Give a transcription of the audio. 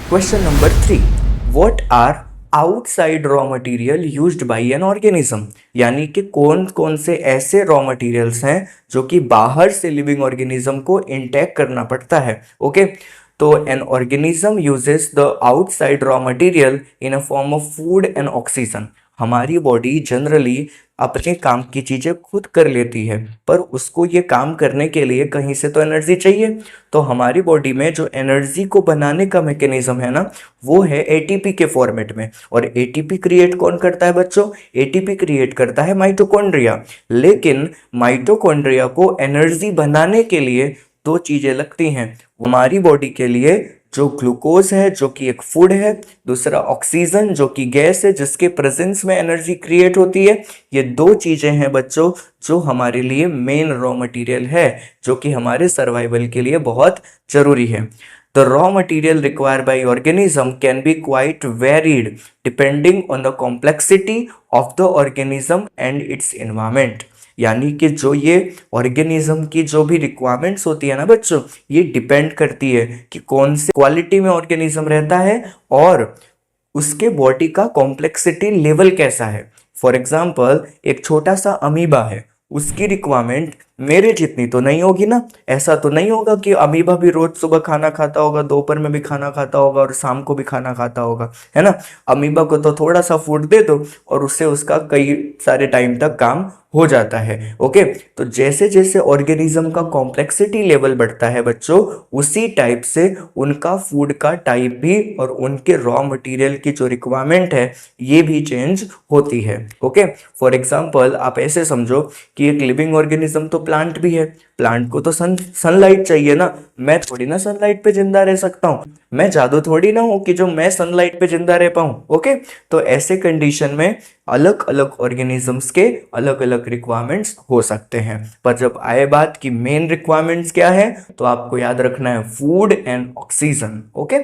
Question number 3, what are outside raw material used by an organism, यानी कि कौन कौन से ऐसे रॉ मटेरियल्स हैं जो कि बाहर से लिविंग ऑर्गेनिज्म को इंटैक्ट करना पड़ता है। ओके, तो an organism uses the outside raw material in a form of food and oxygen. हमारी बॉडी जनरली अपने काम की चीज़ें खुद कर लेती है, पर उसको ये काम करने के लिए कहीं से तो एनर्जी चाहिए। तो हमारी बॉडी में जो एनर्जी को बनाने का मैकेनिज्म है ना, वो है एटीपी के फॉर्मेट में। और एटीपी क्रिएट कौन करता है बच्चों? एटीपी क्रिएट करता है माइटोकॉन्ड्रिया। लेकिन माइटोकॉन्ड्रिया को एनर्जी बनाने के लिए दो चीज़ें लगती हैं हमारी बॉडी के लिए, जो ग्लूकोज है जो कि एक फूड है, दूसरा ऑक्सीजन जो कि गैस है जिसके प्रेजेंस में एनर्जी क्रिएट होती है। ये दो चीज़ें हैं बच्चों जो हमारे लिए मेन रॉ मटेरियल है, जो कि हमारे सर्वाइवल के लिए बहुत ज़रूरी है। The raw material required by organism can be quite varied depending on the complexity of the organism and its environment। यानी कि जो ये ऑर्गेनिज्म की जो भी रिक्वायरमेंट्स होती है ना बच्चों, ये डिपेंड करती है कि कौन से क्वालिटी में ऑर्गेनिज्म रहता है और उसके बॉडी का कॉम्प्लेक्सिटी लेवल कैसा है। फॉर एग्जाम्पल, एक छोटा सा अमीबा है, उसकी रिक्वायरमेंट मेरे जितनी तो नहीं होगी ना। ऐसा तो नहीं होगा कि अमीबा भी रोज सुबह खाना खाता होगा, दोपहर में भी खाना खाता होगा और शाम को भी खाना खाता होगा, है ना। अमीबा को तो थोड़ा सा फूड दे दो और उससे उसका कई सारे टाइम तक काम हो जाता है। ओके, तो जैसे जैसे ऑर्गेनिज्म का कॉम्प्लेक्सिटी लेवल बढ़ता है बच्चों, उसी टाइप से उनका फूड का टाइप भी और उनके रॉ मटेरियल की जो रिक्वायरमेंट है ये भी चेंज होती है। ओके, फॉर एग्जांपल आप ऐसे समझो कि एक लिविंग ऑर्गेनिज्म तो प्लांट भी है, प्लांट को तो सनलाइट चाहिए ना। मैं थोड़ी ना सनलाइट पे जिंदा रह सकता हूँ, मैं जादू थोड़ी ना हूँ कि जो मैं सनलाइट पे जिंदा रह पाऊँ। ओके, तो ऐसे कंडीशन में अलग अलग ऑर्गेनिजम्स के अलग अलग रिक्वायरमेंट्स हो सकते हैं। पर जब आए बात की मेन रिक्वायरमेंट्स क्या है, तो आपको याद रखना है फूड एंड ऑक्सीजन। ओके।